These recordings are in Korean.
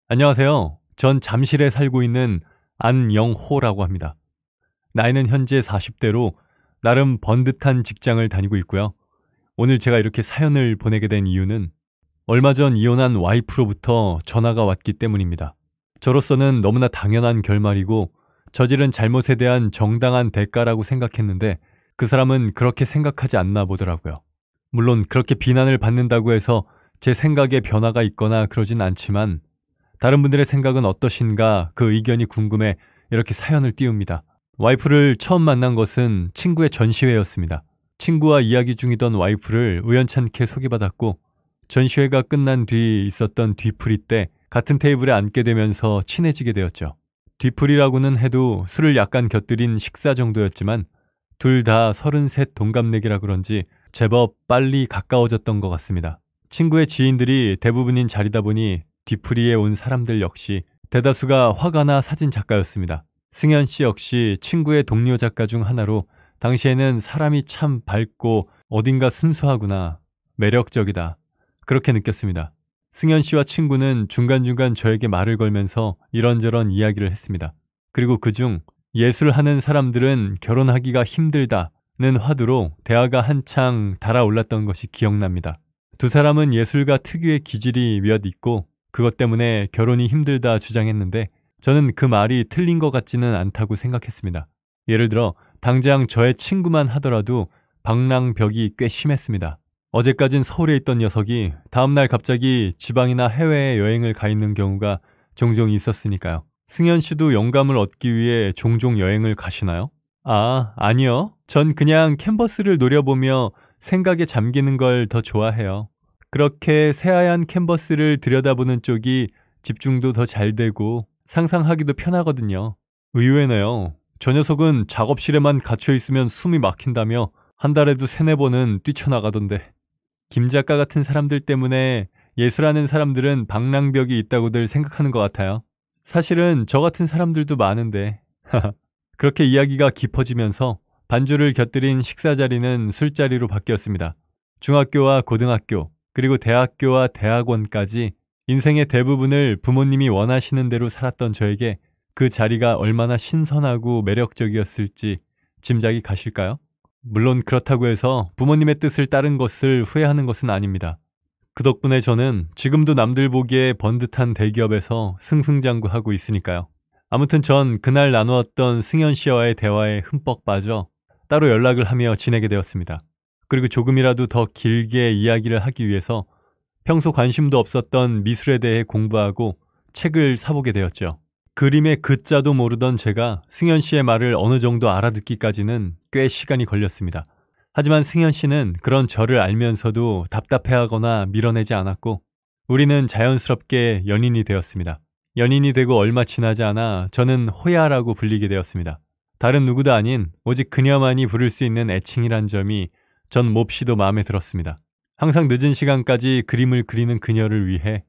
안녕하세요. 전 잠실에 살고 있는 안영호라고 합니다. 나이는 현재 40대로 나름 번듯한 직장을 다니고 있고요. 오늘 제가 이렇게 사연을 보내게 된 이유는 얼마 전 이혼한 와이프로부터 전화가 왔기 때문입니다. 저로서는 너무나 당연한 결말이고 저지른 잘못에 대한 정당한 대가라고 생각했는데 그 사람은 그렇게 생각하지 않나 보더라고요. 물론 그렇게 비난을 받는다고 해서 제 생각에 변화가 있거나 그러진 않지만 다른 분들의 생각은 어떠신가 그 의견이 궁금해 이렇게 사연을 띄웁니다. 와이프를 처음 만난 것은 친구의 전시회였습니다. 친구와 이야기 중이던 와이프를 우연찮게 소개받았고 전시회가 끝난 뒤 있었던 뒤풀이 때 같은 테이블에 앉게 되면서 친해지게 되었죠. 뒤풀이라고는 해도 술을 약간 곁들인 식사 정도였지만 둘 다 33 동갑내기라 그런지 제법 빨리 가까워졌던 것 같습니다. 친구의 지인들이 대부분인 자리다 보니 뒤풀이에 온 사람들 역시 대다수가 화가나 사진 작가였습니다. 승현 씨 역시 친구의 동료 작가 중 하나로 당시에는 사람이 참 밝고 어딘가 순수하구나, 매력적이다, 그렇게 느꼈습니다. 승현 씨와 친구는 중간중간 저에게 말을 걸면서 이런저런 이야기를 했습니다. 그리고 그중 예술하는 사람들은 결혼하기가 힘들다는 화두로 대화가 한창 달아올랐던 것이 기억납니다. 두 사람은 예술가 특유의 기질이 몇 있고 그것 때문에 결혼이 힘들다 주장했는데 저는 그 말이 틀린 것 같지는 않다고 생각했습니다. 예를 들어 당장 저의 친구만 하더라도 방랑벽이 꽤 심했습니다. 어제까진 서울에 있던 녀석이 다음날 갑자기 지방이나 해외에 여행을 가 있는 경우가 종종 있었으니까요. 승현 씨도 영감을 얻기 위해 종종 여행을 가시나요? 아니요. 전 그냥 캔버스를 노려보며 생각에 잠기는 걸 더 좋아해요. 그렇게 새하얀 캔버스를 들여다보는 쪽이 집중도 더 잘 되고 상상하기도 편하거든요. 의외네요. 저 녀석은 작업실에만 갇혀 있으면 숨이 막힌다며 한 달에도 3-4번은 뛰쳐나가던데. 김 작가 같은 사람들 때문에 예술하는 사람들은 방랑벽이 있다고들 생각하는 것 같아요. 사실은 저 같은 사람들도 많은데. 그렇게 이야기가 깊어지면서 반주를 곁들인 식사 자리는 술자리로 바뀌었습니다. 중학교와 고등학교, 그리고 대학교와 대학원까지 인생의 대부분을 부모님이 원하시는 대로 살았던 저에게 그 자리가 얼마나 신선하고 매력적이었을지 짐작이 가실까요? 물론 그렇다고 해서 부모님의 뜻을 따른 것을 후회하는 것은 아닙니다. 그 덕분에 저는 지금도 남들 보기에 번듯한 대기업에서 승승장구하고 있으니까요. 아무튼 전 그날 나누었던 승현 씨와의 대화에 흠뻑 빠져 따로 연락을 하며 지내게 되었습니다. 그리고 조금이라도 더 길게 이야기를 하기 위해서 평소 관심도 없었던 미술에 대해 공부하고 책을 사보게 되었죠. 그림의 글자도 모르던 제가 승현 씨의 말을 어느 정도 알아듣기까지는 꽤 시간이 걸렸습니다. 하지만 승현 씨는 그런 저를 알면서도 답답해하거나 밀어내지 않았고 우리는 자연스럽게 연인이 되었습니다. 연인이 되고 얼마 지나지 않아 저는 호야라고 불리게 되었습니다. 다른 누구도 아닌 오직 그녀만이 부를 수 있는 애칭이란 점이 전 몹시도 마음에 들었습니다. 항상 늦은 시간까지 그림을 그리는 그녀를 위해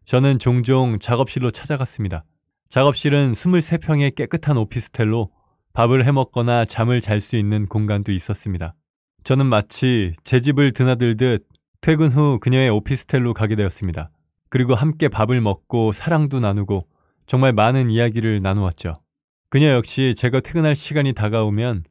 저는 종종 작업실로 찾아갔습니다. 작업실은 23평의 깨끗한 오피스텔로 밥을 해먹거나 잠을 잘 수 있는 공간도 있었습니다. 저는 마치 제 집을 드나들듯 퇴근 후 그녀의 오피스텔로 가게 되었습니다. 그리고 함께 밥을 먹고 사랑도 나누고 정말 많은 이야기를 나누었죠. 그녀 역시 제가 퇴근할 시간이 다가오면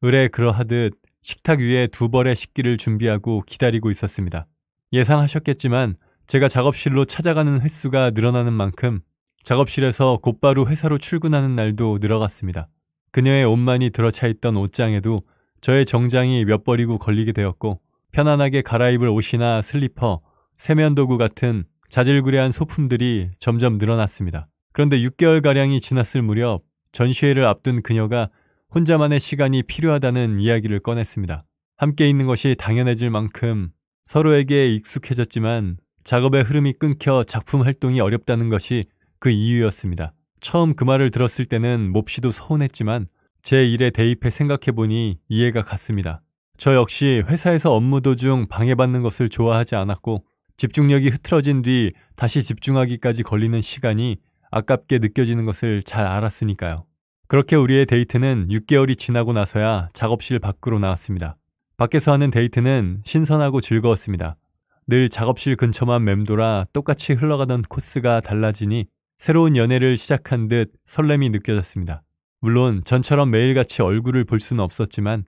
의례 그러하듯 식탁 위에 2벌의 식기를 준비하고 기다리고 있었습니다. 예상하셨겠지만 제가 작업실로 찾아가는 횟수가 늘어나는 만큼 작업실에서 곧바로 회사로 출근하는 날도 늘어갔습니다. 그녀의 옷만이 들어차 있던 옷장에도 저의 정장이 몇 벌이고 걸리게 되었고 편안하게 갈아입을 옷이나 슬리퍼, 세면도구 같은 자질구레한 소품들이 점점 늘어났습니다. 그런데 6개월가량이 지났을 무렵 전시회를 앞둔 그녀가 혼자만의 시간이 필요하다는 이야기를 꺼냈습니다. 함께 있는 것이 당연해질 만큼 서로에게 익숙해졌지만 작업의 흐름이 끊겨 작품 활동이 어렵다는 것이 그 이유였습니다. 처음 그 말을 들었을 때는 몹시도 서운했지만 제 일에 대입해 생각해보니 이해가 갔습니다. 저 역시 회사에서 업무 도중 방해받는 것을 좋아하지 않았고 집중력이 흐트러진 뒤 다시 집중하기까지 걸리는 시간이 아깝게 느껴지는 것을 잘 알았으니까요. 그렇게 우리의 데이트는 6개월이 지나고 나서야 작업실 밖으로 나왔습니다. 밖에서 하는 데이트는 신선하고 즐거웠습니다. 늘 작업실 근처만 맴돌아 똑같이 흘러가던 코스가 달라지니 새로운 연애를 시작한 듯 설렘이 느껴졌습니다. 물론 전처럼 매일같이 얼굴을 볼 수는 없었지만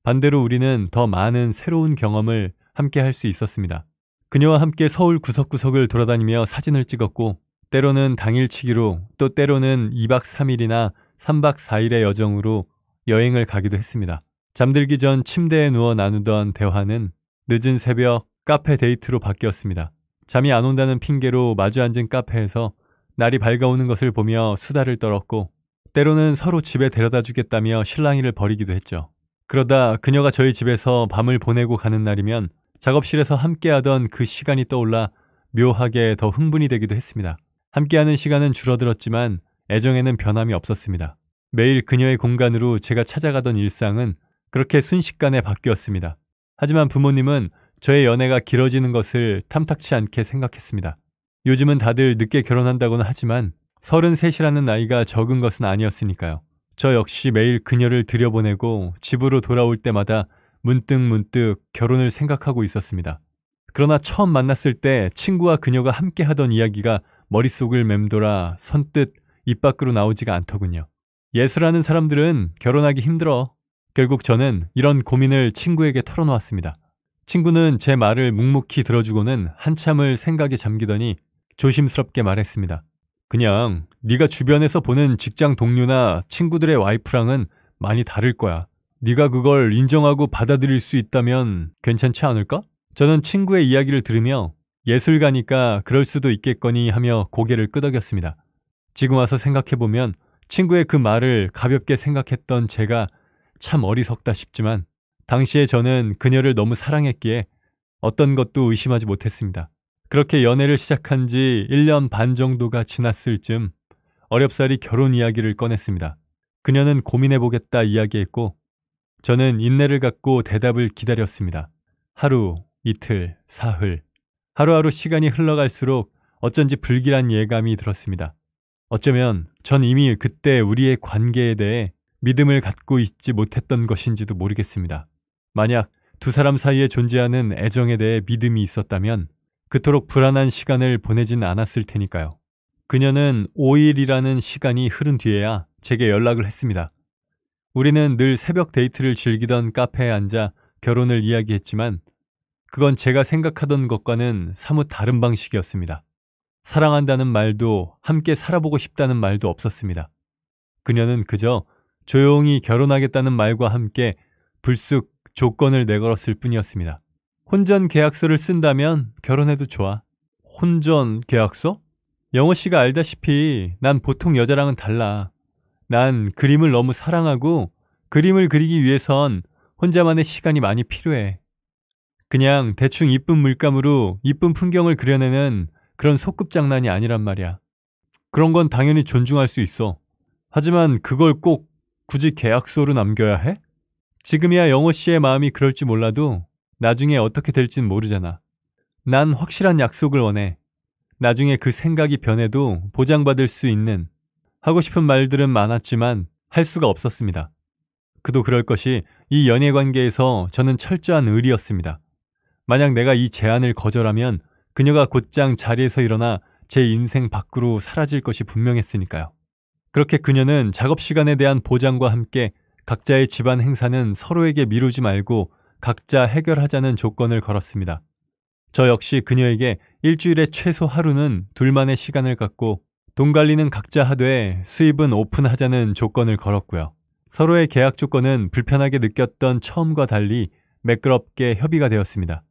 반대로 우리는 더 많은 새로운 경험을 함께 할 수 있었습니다. 그녀와 함께 서울 구석구석을 돌아다니며 사진을 찍었고 때로는 당일치기로 또 때로는 2박 3일이나 3박 4일의 여정으로 여행을 가기도 했습니다. 잠들기 전 침대에 누워 나누던 대화는 늦은 새벽 카페 데이트로 바뀌었습니다. 잠이 안 온다는 핑계로 마주 앉은 카페에서 날이 밝아오는 것을 보며 수다를 떨었고 때로는 서로 집에 데려다 주겠다며 실랑이를 벌이기도 했죠. 그러다 그녀가 저희 집에서 밤을 보내고 가는 날이면 작업실에서 함께하던 그 시간이 떠올라 묘하게 더 흥분이 되기도 했습니다. 함께하는 시간은 줄어들었지만 애정에는 변함이 없었습니다. 매일 그녀의 공간으로 제가 찾아가던 일상은 그렇게 순식간에 바뀌었습니다. 하지만 부모님은 저의 연애가 길어지는 것을 탐탁치 않게 생각했습니다. 요즘은 다들 늦게 결혼한다고는 하지만 33이라는 나이가 적은 것은 아니었으니까요. 저 역시 매일 그녀를 들여보내고 집으로 돌아올 때마다 문득 결혼을 생각하고 있었습니다. 그러나 처음 만났을 때 친구와 그녀가 함께 하던 이야기가 머릿속을 맴돌아 선뜻 입 밖으로 나오지가 않더군요. 예술하는 사람들은 결혼하기 힘들어. 결국 저는 이런 고민을 친구에게 털어놓았습니다. 친구는 제 말을 묵묵히 들어주고는 한참을 생각에 잠기더니 조심스럽게 말했습니다. 그냥 네가 주변에서 보는 직장 동료나 친구들의 와이프랑은 많이 다를 거야. 네가 그걸 인정하고 받아들일 수 있다면 괜찮지 않을까? 저는 친구의 이야기를 들으며 예술가니까 그럴 수도 있겠거니 하며 고개를 끄덕였습니다. 지금 와서 생각해보면 친구의 그 말을 가볍게 생각했던 제가 참 어리석다 싶지만 당시에 저는 그녀를 너무 사랑했기에 어떤 것도 의심하지 못했습니다. 그렇게 연애를 시작한 지 1년 반 정도가 지났을 즈음 어렵사리 결혼 이야기를 꺼냈습니다. 그녀는 고민해보겠다 이야기했고 저는 인내를 갖고 대답을 기다렸습니다. 하루, 이틀, 사흘. 하루하루 시간이 흘러갈수록 어쩐지 불길한 예감이 들었습니다. 어쩌면 전 이미 그때 우리의 관계에 대해 믿음을 갖고 있지 못했던 것인지도 모르겠습니다. 만약 두 사람 사이에 존재하는 애정에 대해 믿음이 있었다면 그토록 불안한 시간을 보내진 않았을 테니까요. 그녀는 5일이라는 시간이 흐른 뒤에야 제게 연락을 했습니다. 우리는 늘 새벽 데이트를 즐기던 카페에 앉아 결혼을 이야기했지만 그건 제가 생각하던 것과는 사뭇 다른 방식이었습니다. 사랑한다는 말도 함께 살아보고 싶다는 말도 없었습니다. 그녀는 그저 조용히 결혼하겠다는 말과 함께 불쑥 조건을 내걸었을 뿐이었습니다. 혼전 계약서를 쓴다면 결혼해도 좋아. 혼전 계약서? 영호 씨가 알다시피 난 보통 여자랑은 달라. 난 그림을 너무 사랑하고 그림을 그리기 위해선 혼자만의 시간이 많이 필요해. 그냥 대충 이쁜 물감으로 이쁜 풍경을 그려내는 그런 소꿉장난이 아니란 말이야. 그런 건 당연히 존중할 수 있어. 하지만 그걸 꼭 굳이 계약서로 남겨야 해? 지금이야 영호 씨의 마음이 그럴지 몰라도 나중에 어떻게 될진 모르잖아. 난 확실한 약속을 원해. 나중에 그 생각이 변해도 보장받을 수 있는. 하고 싶은 말들은 많았지만 할 수가 없었습니다. 그도 그럴 것이 이 연애 관계에서 저는 철저한 의리였습니다. 만약 내가 이 제안을 거절하면 그녀가 곧장 자리에서 일어나 제 인생 밖으로 사라질 것이 분명했으니까요. 그렇게 그녀는 작업 시간에 대한 보장과 함께 각자의 집안 행사는 서로에게 미루지 말고 각자 해결하자는 조건을 걸었습니다. 저 역시 그녀에게 일주일에 최소 하루는 둘만의 시간을 갖고 돈 관리는 각자 하되 수입은 오픈하자는 조건을 걸었고요. 서로의 계약 조건은 불편하게 느꼈던 처음과 달리 매끄럽게 협의가 되었습니다.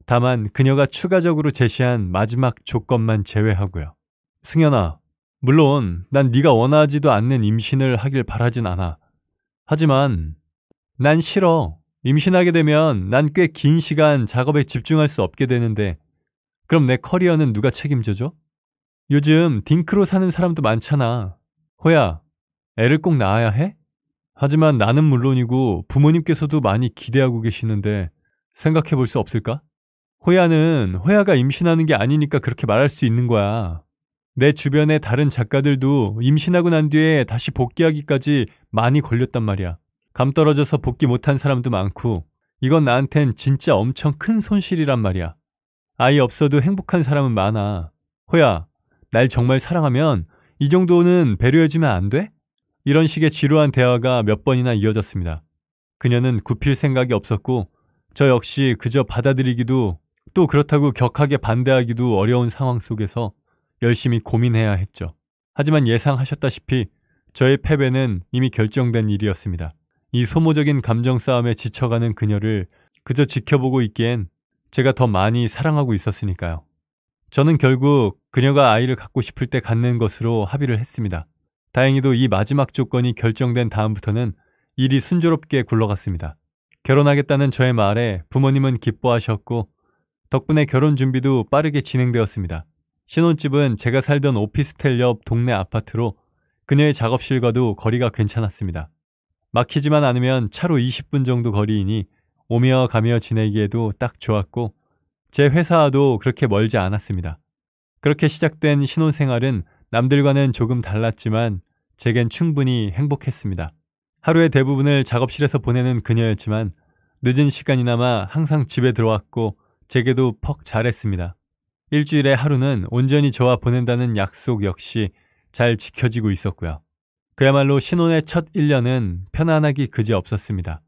다만 그녀가 추가적으로 제시한 마지막 조건만 제외하고요. 승연아, 물론 난 네가 원하지도 않는 임신을 하길 바라진 않아. 하지만 난 싫어. 임신하게 되면 난 꽤 긴 시간 작업에 집중할 수 없게 되는데 그럼 내 커리어는 누가 책임져줘? 요즘 딩크로 사는 사람도 많잖아. 호야, 애를 꼭 낳아야 해? 하지만 나는 물론이고 부모님께서도 많이 기대하고 계시는데 생각해 볼 수 없을까? 호야가 임신하는 게 아니니까 그렇게 말할 수 있는 거야. 내 주변의 다른 작가들도 임신하고 난 뒤에 다시 복귀하기까지 많이 걸렸단 말이야. 감 떨어져서 복귀 못한 사람도 많고 이건 나한텐 진짜 엄청 큰 손실이란 말이야. 아이 없어도 행복한 사람은 많아. 호야, 날 정말 사랑하면 이 정도는 배려해주면 안 돼? 이런 식의 지루한 대화가 몇 번이나 이어졌습니다. 그녀는 굽힐 생각이 없었고 저 역시 그저 받아들이기도 또 그렇다고 격하게 반대하기도 어려운 상황 속에서 열심히 고민해야 했죠. 하지만 예상하셨다시피 저의 패배는 이미 결정된 일이었습니다. 이 소모적인 감정 싸움에 지쳐가는 그녀를 그저 지켜보고 있기엔 제가 더 많이 사랑하고 있었으니까요. 저는 결국 그녀가 아이를 갖고 싶을 때 갖는 것으로 합의를 했습니다. 다행히도 이 마지막 조건이 결정된 다음부터는 일이 순조롭게 굴러갔습니다. 결혼하겠다는 저의 말에 부모님은 기뻐하셨고 덕분에 결혼 준비도 빠르게 진행되었습니다. 신혼집은 제가 살던 오피스텔 옆 동네 아파트로 그녀의 작업실과도 거리가 괜찮았습니다. 막히지만 않으면 차로 20분 정도 거리이니 오며 가며 지내기에도 딱 좋았고 제 회사와도 그렇게 멀지 않았습니다. 그렇게 시작된 신혼생활은 남들과는 조금 달랐지만 제겐 충분히 행복했습니다. 하루의 대부분을 작업실에서 보내는 그녀였지만 늦은 시간이나마 항상 집에 들어왔고 제게도 퍽 잘했습니다. 일주일에 하루는 온전히 저와 보낸다는 약속 역시 잘 지켜지고 있었고요. 그야말로 신혼의 첫 1년은 편안하기 그지없었습니다.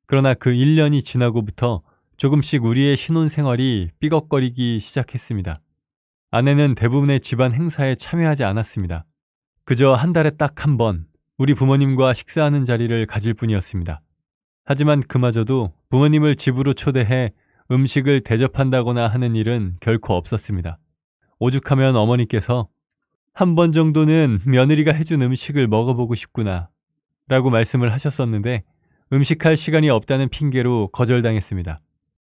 그러나 그 1년이 지나고부터 조금씩 우리의 신혼생활이 삐걱거리기 시작했습니다. 아내는 대부분의 집안 행사에 참여하지 않았습니다. 그저 한 달에 딱 한 번 우리 부모님과 식사하는 자리를 가질 뿐이었습니다. 하지만 그마저도 부모님을 집으로 초대해 음식을 대접한다거나 하는 일은 결코 없었습니다. 오죽하면 어머니께서 한 번 정도는 며느리가 해준 음식을 먹어보고 싶구나 라고 말씀을 하셨었는데 음식할 시간이 없다는 핑계로 거절당했습니다.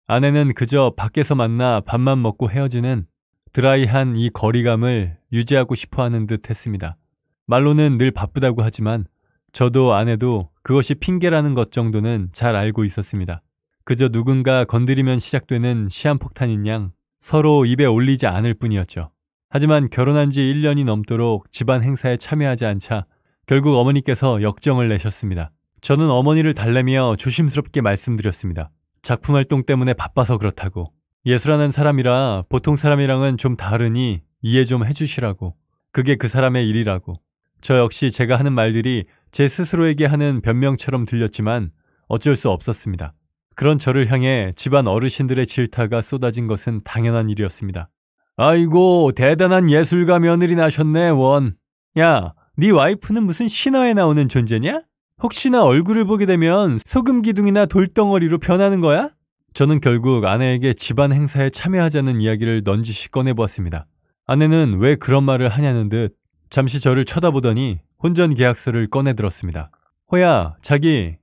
아내는 그저 밖에서 만나 밥만 먹고 헤어지는 드라이한 이 거리감을 유지하고 싶어하는 듯 했습니다. 말로는 늘 바쁘다고 하지만 저도 아내도 그것이 핑계라는 것 정도는 잘 알고 있었습니다. 그저 누군가 건드리면 시작되는 시한폭탄인 양 서로 입에 올리지 않을 뿐이었죠. 하지만 결혼한 지 1년이 넘도록 집안 행사에 참여하지 않자 결국 어머니께서 역정을 내셨습니다. 저는 어머니를 달래며 조심스럽게 말씀드렸습니다. 작품 활동 때문에 바빠서 그렇다고. 예술하는 사람이라 보통 사람이랑은 좀 다르니 이해 좀 해주시라고. 그게 그 사람의 일이라고. 저 역시 제가 하는 말들이 제 스스로에게 하는 변명처럼 들렸지만 어쩔 수 없었습니다. 그런 저를 향해 집안 어르신들의 질타가 쏟아진 것은 당연한 일이었습니다. 아이고 대단한 예술가 며느리 나셨네 원. 야, 네 와이프는 무슨 신화에 나오는 존재냐? 혹시나 얼굴을 보게 되면 소금 기둥이나 돌덩어리로 변하는 거야? 저는 결국 아내에게 집안 행사에 참여하자는 이야기를 넌지시 꺼내보았습니다. 아내는 왜 그런 말을 하냐는 듯 잠시 저를 쳐다보더니 혼전 계약서를 꺼내들었습니다. 호야, 자기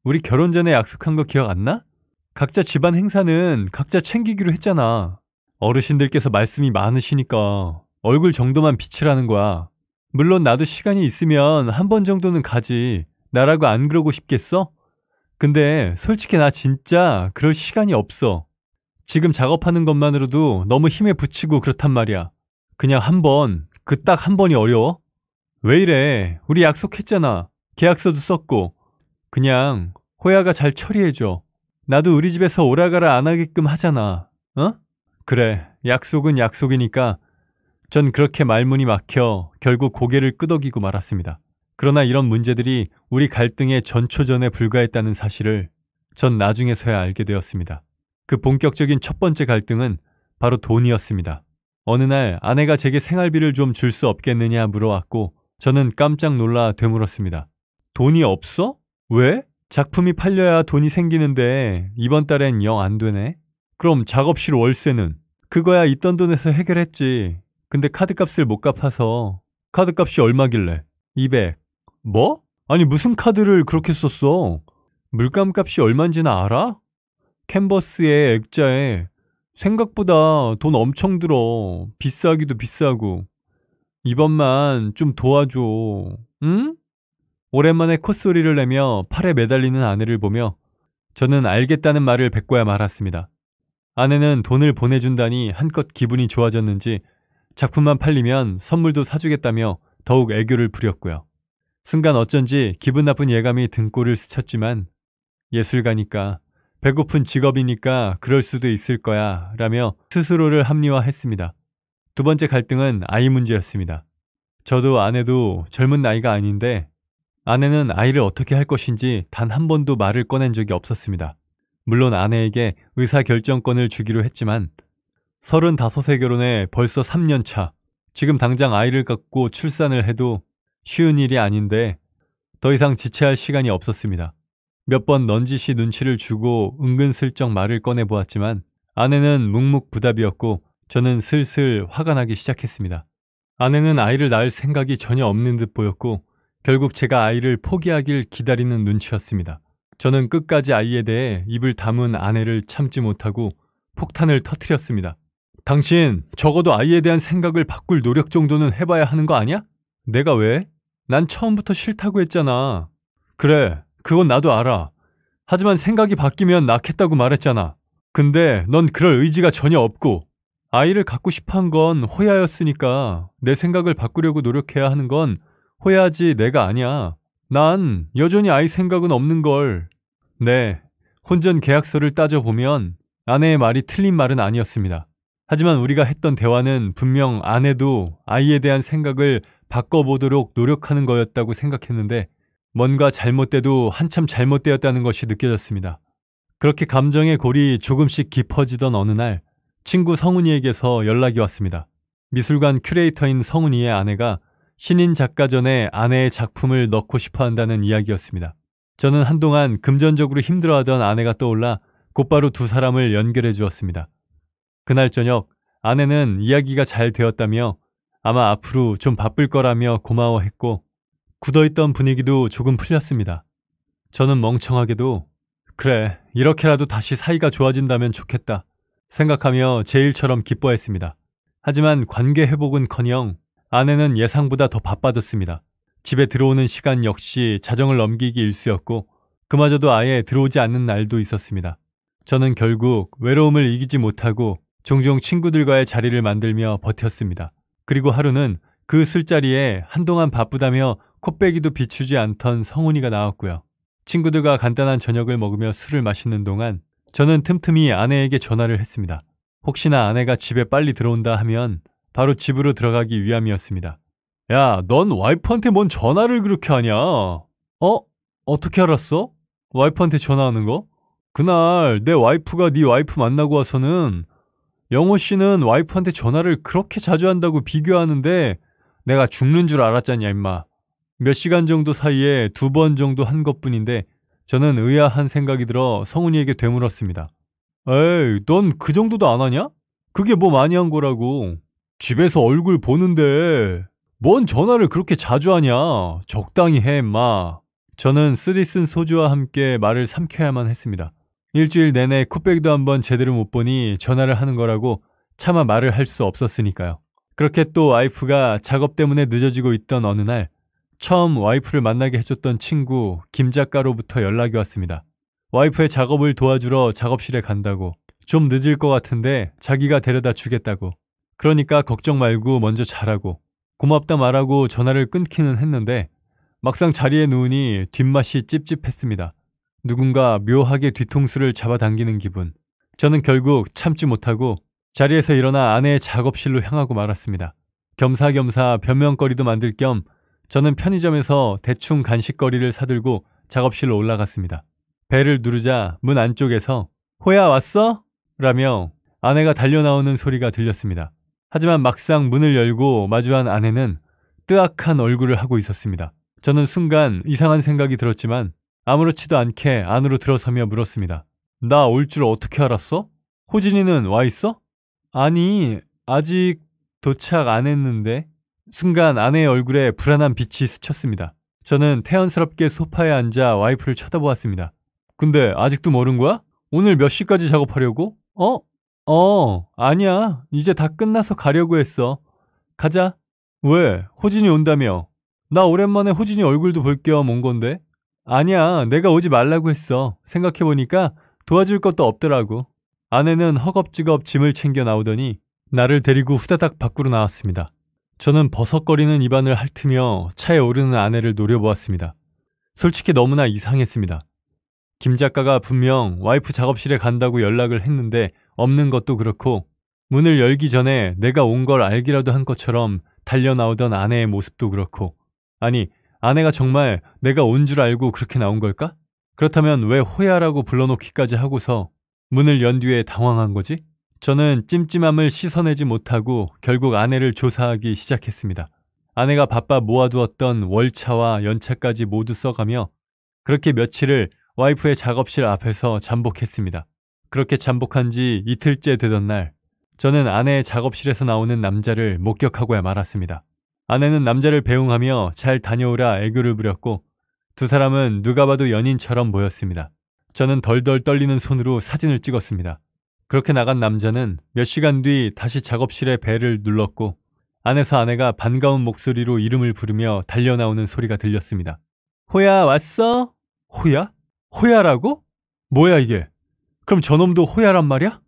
우리 결혼 전에 약속한 거 기억 안 나? 각자 집안 행사는 각자 챙기기로 했잖아. 어르신들께서 말씀이 많으시니까 얼굴 정도만 비치라는 거야. 물론 나도 시간이 있으면 한 번 정도는 가지. 나라고 안 그러고 싶겠어? 근데 솔직히 나 진짜 그럴 시간이 없어. 지금 작업하는 것만으로도 너무 힘에 부치고 그렇단 말이야. 그냥 한 번, 그 딱 한 번이 어려워? 왜 이래? 우리 약속했잖아. 계약서도 썼고. 그냥 호야가 잘 처리해줘. 나도 우리 집에서 오라가라 안 하게끔 하잖아. 어? 그래, 약속은 약속이니까. 전 그렇게 말문이 막혀 결국 고개를 끄덕이고 말았습니다. 그러나 이런 문제들이 우리 갈등의 전초전에 불과했다는 사실을 전 나중에서야 알게 되었습니다. 그 본격적인 첫 번째 갈등은 바로 돈이었습니다. 어느 날 아내가 제게 생활비를 좀 줄 수 없겠느냐 물어왔고 저는 깜짝 놀라 되물었습니다. 돈이 없어? 왜? 작품이 팔려야 돈이 생기는데 이번 달엔 영 안 되네? 그럼 작업실 월세는? 그거야 있던 돈에서 해결했지. 근데 카드값을 못 갚아서. 카드값이 얼마길래? 200. 뭐? 아니 무슨 카드를 그렇게 썼어? 물감값이 얼만지는 알아? 캔버스에 액자에 생각보다 돈 엄청 들어. 비싸기도 비싸고. 이번만 좀 도와줘. 응? 오랜만에 콧소리를 내며 팔에 매달리는 아내를 보며 저는 알겠다는 말을 뱉고야 말았습니다. 아내는 돈을 보내준다니 한껏 기분이 좋아졌는지 작품만 팔리면 선물도 사주겠다며 더욱 애교를 부렸고요. 순간 어쩐지 기분 나쁜 예감이 등골을 스쳤지만 예술가니까 배고픈 직업이니까 그럴 수도 있을 거야 라며 스스로를 합리화했습니다. 두 번째 갈등은 아이 문제였습니다. 저도 아내도 젊은 나이가 아닌데 아내는 아이를 어떻게 할 것인지 단 한 번도 말을 꺼낸 적이 없었습니다. 물론 아내에게 의사결정권을 주기로 했지만 35세 결혼에 벌써 3년 차. 지금 당장 아이를 갖고 출산을 해도 쉬운 일이 아닌데 더 이상 지체할 시간이 없었습니다. 몇 번 넌지시 눈치를 주고 은근슬쩍 말을 꺼내보았지만 아내는 묵묵부답이었고 저는 슬슬 화가 나기 시작했습니다. 아내는 아이를 낳을 생각이 전혀 없는 듯 보였고 결국 제가 아이를 포기하길 기다리는 눈치였습니다. 저는 끝까지 아이에 대해 입을 다문 아내를 참지 못하고 폭탄을 터뜨렸습니다. 당신 적어도 아이에 대한 생각을 바꿀 노력 정도는 해봐야 하는 거 아니야? 내가 왜? 난 처음부터 싫다고 했잖아. 그래, 그건 나도 알아. 하지만 생각이 바뀌면 낳겠다고 말했잖아. 근데 넌 그럴 의지가 전혀 없고 아이를 갖고 싶어한 건 호야였으니까 내 생각을 바꾸려고 노력해야 하는 건 호야지 내가 아니야. 난 여전히 아이 생각은 없는걸. 네, 혼전 계약서를 따져보면 아내의 말이 틀린 말은 아니었습니다. 하지만 우리가 했던 대화는 분명 아내도 아이에 대한 생각을 바꿔보도록 노력하는 거였다고 생각했는데 뭔가 잘못돼도 한참 잘못되었다는 것이 느껴졌습니다. 그렇게 감정의 골이 조금씩 깊어지던 어느 날 친구 성훈이에게서 연락이 왔습니다. 미술관 큐레이터인 성훈이의 아내가 신인 작가 전에 아내의 작품을 넣고 싶어 한다는 이야기였습니다. 저는 한동안 금전적으로 힘들어하던 아내가 떠올라 곧바로 두 사람을 연결해 주었습니다. 그날 저녁 아내는 이야기가 잘 되었다며 아마 앞으로 좀 바쁠 거라며 고마워했고 굳어있던 분위기도 조금 풀렸습니다. 저는 멍청하게도 그래, 이렇게라도 다시 사이가 좋아진다면 좋겠다 생각하며 제 일처럼 기뻐했습니다. 하지만 관계 회복은커녕 아내는 예상보다 더 바빠졌습니다. 집에 들어오는 시간 역시 자정을 넘기기 일쑤였고 그마저도 아예 들어오지 않는 날도 있었습니다. 저는 결국 외로움을 이기지 못하고 종종 친구들과의 자리를 만들며 버텼습니다. 그리고 하루는 그 술자리에 한동안 바쁘다며 콧배기도 비추지 않던 성훈이가 나왔고요. 친구들과 간단한 저녁을 먹으며 술을 마시는 동안 저는 틈틈이 아내에게 전화를 했습니다. 혹시나 아내가 집에 빨리 들어온다 하면 바로 집으로 들어가기 위함이었습니다. 야, 넌 와이프한테 뭔 전화를 그렇게 하냐? 어떻게 알았어? 와이프한테 전화하는 거? 그날 내 와이프가 네 와이프 만나고 와서는 영호 씨는 와이프한테 전화를 그렇게 자주 한다고 비교하는데 내가 죽는 줄 알았잖냐 임마. 몇 시간 정도 사이에 2번 정도 한 것뿐인데 저는 의아한 생각이 들어 성훈이에게 되물었습니다. 에이, 넌 그 정도도 안 하냐? 그게 뭐 많이 한 거라고. 집에서 얼굴 보는데 뭔 전화를 그렇게 자주 하냐. 적당히 해 임마. 저는 쓰디쓴 소주와 함께 말을 삼켜야만 했습니다. 일주일 내내 콧배기도 한번 제대로 못 보니 전화를 하는 거라고 차마 말을 할 수 없었으니까요. 그렇게 또 와이프가 작업 때문에 늦어지고 있던 어느 날 처음 와이프를 만나게 해줬던 친구 김 작가로부터 연락이 왔습니다. 와이프의 작업을 도와주러 작업실에 간다고. 좀 늦을 것 같은데 자기가 데려다 주겠다고. 그러니까 걱정 말고 먼저 자라고. 고맙다 말하고 전화를 끊기는 했는데 막상 자리에 누우니 뒷맛이 찝찝했습니다. 누군가 묘하게 뒤통수를 잡아당기는 기분. 저는 결국 참지 못하고 자리에서 일어나 아내의 작업실로 향하고 말았습니다. 겸사겸사 변명거리도 만들 겸 저는 편의점에서 대충 간식거리를 사들고 작업실로 올라갔습니다. 벨을 누르자 문 안쪽에서 호야 왔어? 라며 아내가 달려나오는 소리가 들렸습니다. 하지만 막상 문을 열고 마주한 아내는 뜨악한 얼굴을 하고 있었습니다. 저는 순간 이상한 생각이 들었지만 아무렇지도 않게 안으로 들어서며 물었습니다. 나 올 줄 어떻게 알았어? 호진이는 와 있어? 아니, 아직 도착 안 했는데. 순간 아내의 얼굴에 불안한 빛이 스쳤습니다. 저는 태연스럽게 소파에 앉아 와이프를 쳐다보았습니다. 근데 아직도 모른 거야? 오늘 몇 시까지 작업하려고? 아니야. 이제 다 끝나서 가려고 했어. 가자. 왜? 호진이 온다며. 나 오랜만에 호진이 얼굴도 볼 겸 온 건데. 아니야. 내가 오지 말라고 했어. 생각해보니까 도와줄 것도 없더라고. 아내는 허겁지겁 짐을 챙겨 나오더니 나를 데리고 후다닥 밖으로 나왔습니다. 저는 버석거리는 입안을 핥으며 차에 오르는 아내를 노려보았습니다. 솔직히 너무나 이상했습니다. 김 작가가 분명 와이프 작업실에 간다고 연락을 했는데 없는 것도 그렇고 문을 열기 전에 내가 온 걸 알기라도 한 것처럼 달려나오던 아내의 모습도 그렇고, 아니, 아내가 정말 내가 온 줄 알고 그렇게 나온 걸까? 그렇다면 왜 호야라고 불러놓기까지 하고서 문을 연 뒤에 당황한 거지? 저는 찜찜함을 씻어내지 못하고 결국 아내를 조사하기 시작했습니다. 아내가 바빠 모아두었던 월차와 연차까지 모두 써가며 그렇게 며칠을 와이프의 작업실 앞에서 잠복했습니다. 그렇게 잠복한 지 이틀째 되던 날, 저는 아내의 작업실에서 나오는 남자를 목격하고야 말았습니다. 아내는 남자를 배웅하며 잘 다녀오라 애교를 부렸고 두 사람은 누가 봐도 연인처럼 보였습니다. 저는 덜덜 떨리는 손으로 사진을 찍었습니다. 그렇게 나간 남자는 몇 시간 뒤 다시 작업실에 벨을 눌렀고 안에서 아내가 반가운 목소리로 이름을 부르며 달려나오는 소리가 들렸습니다. 호야 왔어? 호야? 호야라고? 뭐야 이게? 그럼 저놈도 호야란 말이야?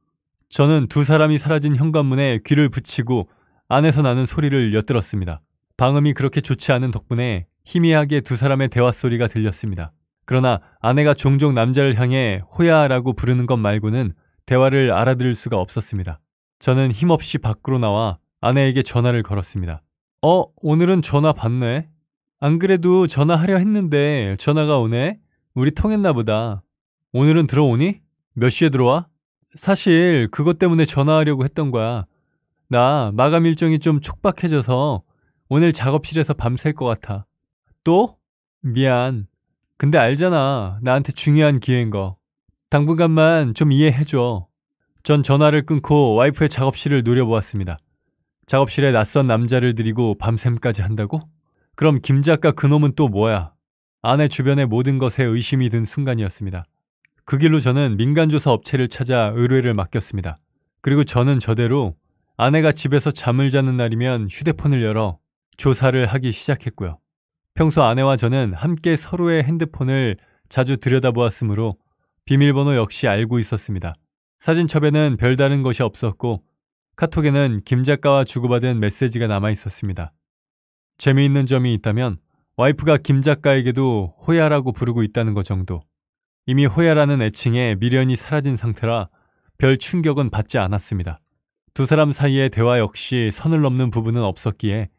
저는 두 사람이 사라진 현관문에 귀를 붙이고 안에서 나는 소리를 엿들었습니다. 방음이 그렇게 좋지 않은 덕분에 희미하게 두 사람의 대화 소리가 들렸습니다. 그러나 아내가 종종 남자를 향해 호야라고 부르는 것 말고는 대화를 알아들을 수가 없었습니다. 저는 힘없이 밖으로 나와 아내에게 전화를 걸었습니다. 오늘은 전화 받네. 안 그래도 전화하려 했는데 전화가 오네. 우리 통했나 보다. 오늘은 들어오니? 몇 시에 들어와? 사실 그것 때문에 전화하려고 했던 거야. 나 마감 일정이 좀 촉박해져서 오늘 작업실에서 밤샐 것 같아. 또? 미안. 근데 알잖아. 나한테 중요한 기회인 거. 당분간만 좀 이해해줘. 전 전화를 끊고 와이프의 작업실을 노려보았습니다. 작업실에 낯선 남자를 들이고 밤샘까지 한다고? 그럼 김 작가 그놈은 또 뭐야? 아내 주변의 모든 것에 의심이 든 순간이었습니다. 그 길로 저는 민간조사 업체를 찾아 의뢰를 맡겼습니다. 그리고 저는 저대로 아내가 집에서 잠을 자는 날이면 휴대폰을 열어 조사를 하기 시작했고요. 평소 아내와 저는 함께 서로의 핸드폰을 자주 들여다보았으므로 비밀번호 역시 알고 있었습니다. 사진첩에는 별다른 것이 없었고 카톡에는 김 작가와 주고받은 메시지가 남아 있었습니다. 재미있는 점이 있다면 와이프가 김 작가에게도 호야라고 부르고 있다는 것 정도. 이미 호야라는 애칭에 미련이 사라진 상태라 별 충격은 받지 않았습니다. 두 사람 사이의 대화 역시 선을 넘는 부분은 없었기에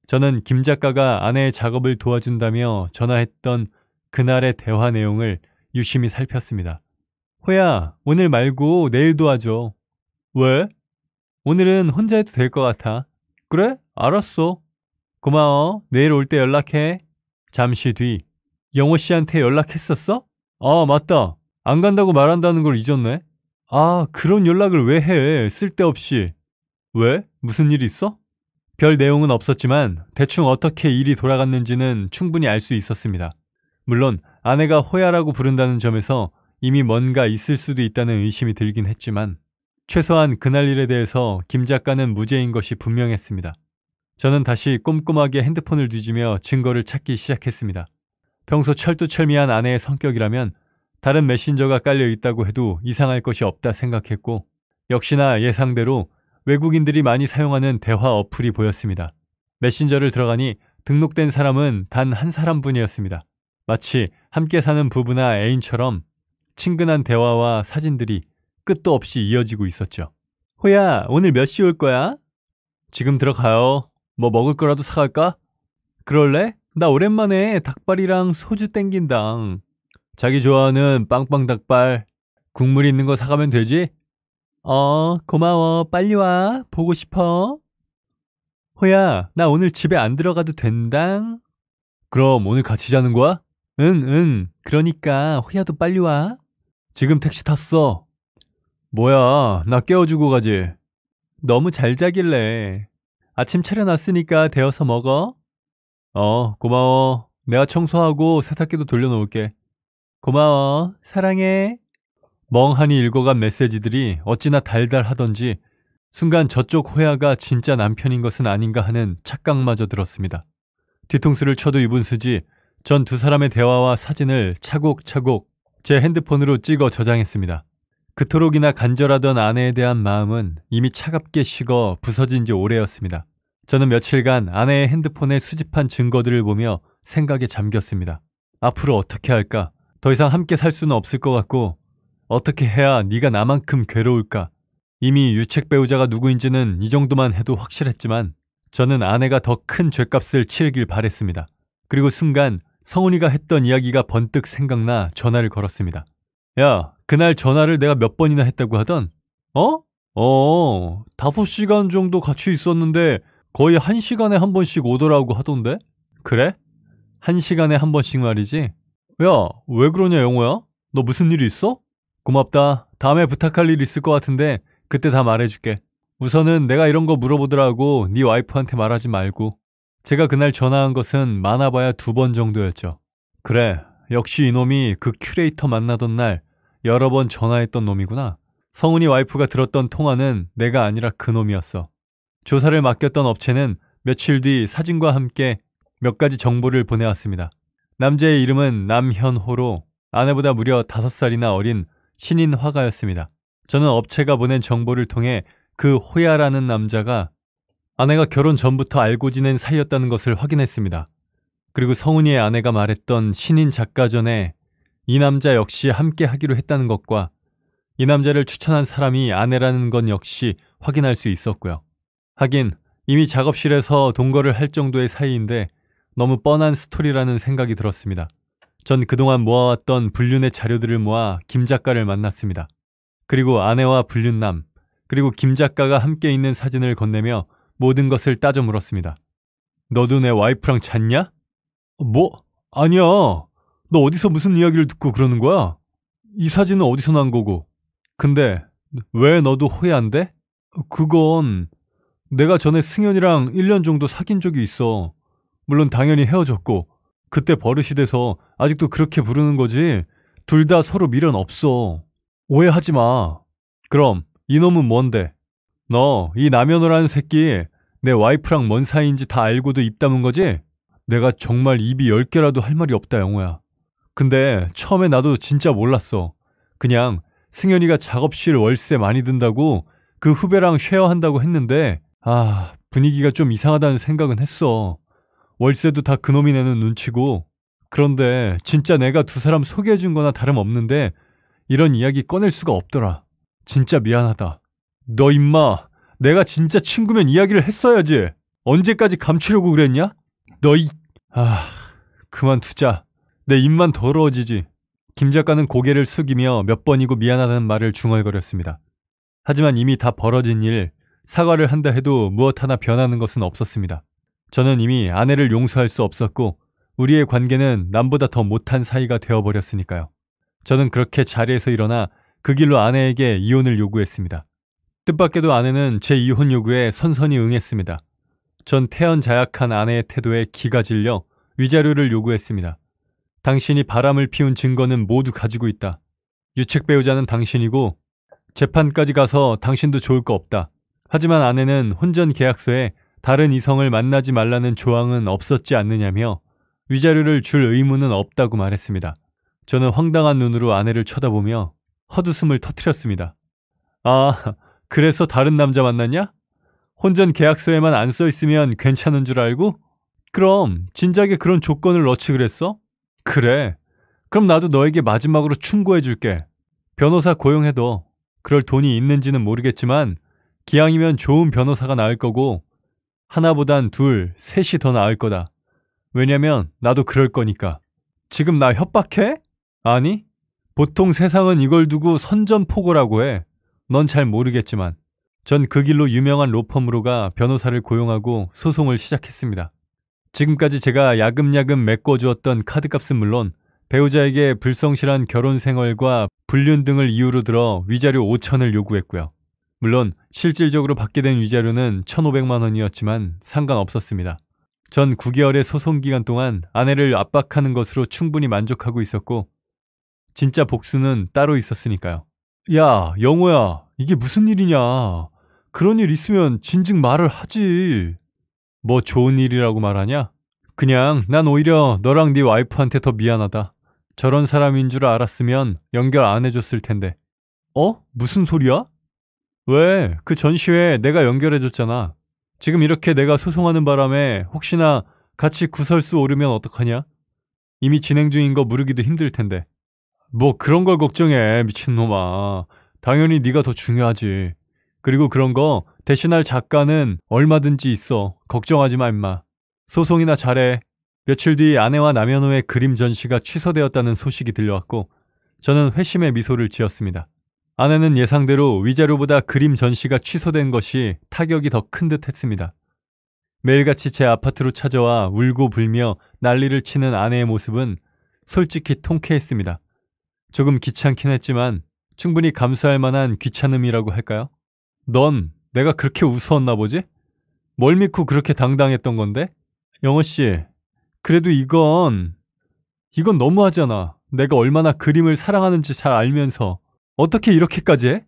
저는 김 작가가 아내의 작업을 도와준다며 전화했던 그날의 대화 내용을 유심히 살폈습니다. 호야, 오늘 말고 내일 도와줘. 왜? 오늘은 혼자 해도 될 것 같아. 그래? 알았어. 고마워. 내일 올 때 연락해. 잠시 뒤 영호 씨한테 연락했었어? 맞다. 안 간다고 말한다는 걸 잊었네. 그런 연락을 왜 해? 쓸데없이. 왜? 무슨 일 있어? 별 내용은 없었지만 대충 어떻게 일이 돌아갔는지는 충분히 알 수 있었습니다. 물론 아내가 호야라고 부른다는 점에서 이미 뭔가 있을 수도 있다는 의심이 들긴 했지만 최소한 그날 일에 대해서 김 작가는 무죄인 것이 분명했습니다. 저는 다시 꼼꼼하게 핸드폰을 뒤지며 증거를 찾기 시작했습니다. 평소 철두철미한 아내의 성격이라면 다른 메신저가 깔려 있다고 해도 이상할 것이 없다 생각했고 역시나 예상대로 외국인들이 많이 사용하는 대화 어플이 보였습니다. 메신저를 들어가니 등록된 사람은 단 한 사람뿐이었습니다. 마치 함께 사는 부부나 애인처럼 친근한 대화와 사진들이 끝도 없이 이어지고 있었죠. 호야, 오늘 몇 시 올 거야? 지금 들어가요. 뭐 먹을 거라도 사갈까? 그럴래? 나 오랜만에 닭발이랑 소주 땡긴당. 자기 좋아하는 빵빵 닭발, 국물 있는 거 사가면 되지? 고마워. 빨리 와. 보고 싶어. 호야, 나 오늘 집에 안 들어가도 된당? 그럼 오늘 같이 자는 거야? 응. 그러니까 호야도 빨리 와. 지금 택시 탔어. 뭐야, 나 깨워주고 가지. 너무 잘 자길래. 아침 차려놨으니까 데워서 먹어. 고마워. 내가 청소하고 세탁기도 돌려놓을게. 고마워. 사랑해. 멍하니 읽어간 메시지들이 어찌나 달달하던지 순간 저쪽 호야가 진짜 남편인 것은 아닌가 하는 착각마저 들었습니다. 뒤통수를 쳐도 유분수지 전 두 사람의 대화와 사진을 차곡차곡 제 핸드폰으로 찍어 저장했습니다. 그토록이나 간절하던 아내에 대한 마음은 이미 차갑게 식어 부서진 지 오래였습니다. 저는 며칠간 아내의 핸드폰에 수집한 증거들을 보며 생각에 잠겼습니다. 앞으로 어떻게 할까? 더 이상 함께 살 수는 없을 것 같고 어떻게 해야 네가 나만큼 괴로울까? 이미 유책 배우자가 누구인지는 이 정도만 해도 확실했지만 저는 아내가 더 큰 죗값을 치르길 바랬습니다. 그리고 순간 성훈이가 했던 이야기가 번뜩 생각나 전화를 걸었습니다. 야, 그날 전화를 내가 몇 번이나 했다고 하던? 5시간 정도 같이 있었는데 거의 1시간에 한 번씩 오더라고 하던데? 그래? 1시간에 한 번씩 말이지? 야, 왜 그러냐 영호야? 너 무슨 일 있어? 고맙다. 다음에 부탁할 일 있을 것 같은데 그때 다 말해줄게. 우선은 내가 이런 거 물어보더라고 네 와이프한테 말하지 말고. 제가 그날 전화한 것은 많아봐야 2번 정도였죠. 그래, 역시 이놈이 그 큐레이터 만나던 날 여러 번 전화했던 놈이구나. 성훈이 와이프가 들었던 통화는 내가 아니라 그 놈이었어. 조사를 맡겼던 업체는 며칠 뒤 사진과 함께 몇 가지 정보를 보내왔습니다. 남자의 이름은 남현호로 아내보다 무려 5살이나 어린 신인 화가였습니다. 저는 업체가 보낸 정보를 통해 그 호야라는 남자가 아내가 결혼 전부터 알고 지낸 사이였다는 것을 확인했습니다. 그리고 성훈이의 아내가 말했던 신인 작가 전에 이 남자 역시 함께 하기로 했다는 것과 이 남자를 추천한 사람이 아내라는 건 역시 확인할 수 있었고요. 하긴 이미 작업실에서 동거를 할 정도의 사이인데 너무 뻔한 스토리라는 생각이 들었습니다. 전 그동안 모아왔던 불륜의 자료들을 모아 김 작가를 만났습니다. 그리고 아내와 불륜남, 그리고 김 작가가 함께 있는 사진을 건네며 모든 것을 따져 물었습니다. 너도 내 와이프랑 잤냐? 뭐? 아니야. 너 어디서 무슨 이야기를 듣고 그러는 거야? 이 사진은 어디서 난 거고? 근데 왜 너도 호야인데? 그건 내가 전에 승현이랑 1년 정도 사귄 적이 있어. 물론 당연히 헤어졌고 그때 버릇이 돼서 아직도 그렇게 부르는 거지. 둘 다 서로 미련 없어. 오해하지 마. 그럼 이놈은 뭔데? 너 이 남현호라는 새끼 내 와이프랑 뭔 사이인지 다 알고도 입 다문 거지? 내가 정말 입이 10개라도 할 말이 없다 영호야. 근데 처음에 나도 진짜 몰랐어. 그냥 승현이가 작업실 월세 많이 든다고 그 후배랑 쉐어한다고 했는데 분위기가 좀 이상하다는 생각은 했어. 월세도 다 그놈이 내는 눈치고. 그런데 진짜 내가 두 사람 소개해준 거나 다름없는데 이런 이야기 꺼낼 수가 없더라. 진짜 미안하다. 너 임마 내가 진짜 친구면 이야기를 했어야지. 언제까지 감추려고 그랬냐? 그만두자. 내 입만 더러워지지. 김 작가는 고개를 숙이며 몇 번이고 미안하다는 말을 중얼거렸습니다. 하지만 이미 다 벌어진 일, 사과를 한다 해도 무엇 하나 변하는 것은 없었습니다. 저는 이미 아내를 용서할 수 없었고 우리의 관계는 남보다 더 못한 사이가 되어버렸으니까요. 저는 그렇게 자리에서 일어나 그 길로 아내에게 이혼을 요구했습니다. 뜻밖에도 아내는 제 이혼 요구에 선선히 응했습니다. 전 태연자약한 아내의 태도에 기가 질려 위자료를 요구했습니다. 당신이 바람을 피운 증거는 모두 가지고 있다. 유책 배우자는 당신이고 재판까지 가서 당신도 좋을 거 없다. 하지만 아내는 혼전 계약서에 다른 이성을 만나지 말라는 조항은 없었지 않느냐며 위자료를 줄 의무는 없다고 말했습니다. 저는 황당한 눈으로 아내를 쳐다보며 헛웃음을 터뜨렸습니다. 그래서 다른 남자 만났냐? 혼전 계약서에만 안 써 있으면 괜찮은 줄 알고? 그럼 진작에 그런 조건을 넣지 그랬어? 그래. 그럼 나도 너에게 마지막으로 충고해 줄게. 변호사 고용해둬. 그럴 돈이 있는지는 모르겠지만 기왕이면 좋은 변호사가 나을 거고 하나보단 둘, 셋이 더 나을 거다. 왜냐면 나도 그럴 거니까. 지금 나 협박해? 아니? 보통 세상은 이걸 두고 선전포고라고 해. 넌 잘 모르겠지만. 전 그 길로 유명한 로펌으로 가 변호사를 고용하고 소송을 시작했습니다. 지금까지 제가 야금야금 메꿔주었던 카드값은 물론 배우자에게 불성실한 결혼 생활과 불륜 등을 이유로 들어 위자료 5천을 요구했고요. 물론 실질적으로 받게 된 위자료는 1,500만 원이었지만 상관없었습니다. 전 9개월의 소송 기간 동안 아내를 압박하는 것으로 충분히 만족하고 있었고 진짜 복수는 따로 있었으니까요. 야, 영호야, 이게 무슨 일이냐. 그런 일 있으면 진즉 말을 하지. 뭐 좋은 일이라고 말하냐? 그냥 난 오히려 너랑 네 와이프한테 더 미안하다. 저런 사람인 줄 알았으면 연결 안 해줬을 텐데. 무슨 소리야? 왜? 그 전시회 내가 연결해줬잖아. 지금 이렇게 내가 소송하는 바람에 혹시나 같이 구설수 오르면 어떡하냐? 이미 진행 중인 거 물으기도 힘들 텐데. 뭐 그런 걸 걱정해, 미친놈아. 당연히 네가 더 중요하지. 그리고 그런 거 대신할 작가는 얼마든지 있어. 걱정하지 마, 임마. 소송이나 잘해. 며칠 뒤 아내와 남현호의 그림 전시가 취소되었다는 소식이 들려왔고 저는 회심의 미소를 지었습니다. 아내는 예상대로 위자료보다 그림 전시가 취소된 것이 타격이 더 큰 듯 했습니다. 매일같이 제 아파트로 찾아와 울고 불며 난리를 치는 아내의 모습은 솔직히 통쾌했습니다. 조금 귀찮긴 했지만 충분히 감수할 만한 귀찮음이라고 할까요? 넌 내가 그렇게 우스웠나 보지? 뭘 믿고 그렇게 당당했던 건데? 영호씨, 그래도 이건 너무하잖아. 내가 얼마나 그림을 사랑하는지 잘 알면서 어떻게 이렇게까지 해?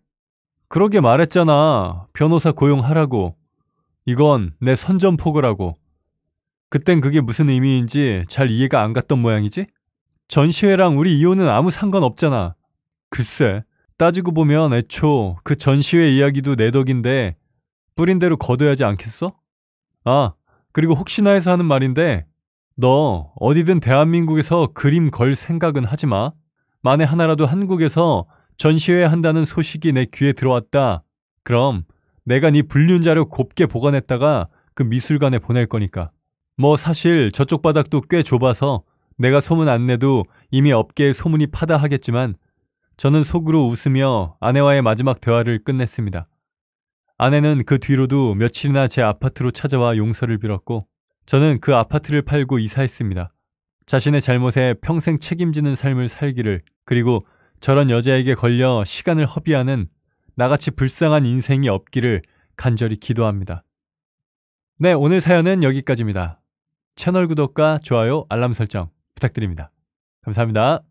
그러게 말했잖아. 변호사 고용하라고. 이건 내 선전포고라고. 그땐 그게 무슨 의미인지 잘 이해가 안 갔던 모양이지? 전시회랑 우리 이혼은 아무 상관없잖아. 글쎄, 따지고 보면 애초 그 전시회 이야기도 내 덕인데 뿌린 대로 거둬야지 않겠어? 아, 그리고 혹시나 해서 하는 말인데 너 어디든 대한민국에서 그림 걸 생각은 하지 마. 만에 하나라도 한국에서 전시회 한다는 소식이 내 귀에 들어왔다. 그럼 내가 네 불륜 자료 곱게 보관했다가 그 미술관에 보낼 거니까. 뭐 사실 저쪽 바닥도 꽤 좁아서 내가 소문 안 내도 이미 업계에 소문이 파다하겠지만 저는 속으로 웃으며 아내와의 마지막 대화를 끝냈습니다. 아내는 그 뒤로도 며칠이나 제 아파트로 찾아와 용서를 빌었고 저는 그 아파트를 팔고 이사했습니다. 자신의 잘못에 평생 책임지는 삶을 살기를, 그리고 저런 여자에게 걸려 시간을 허비하는 나같이 불쌍한 인생이 없기를 간절히 기도합니다. 네, 오늘 사연은 여기까지입니다. 채널 구독과 좋아요, 알람 설정 부탁드립니다. 감사합니다.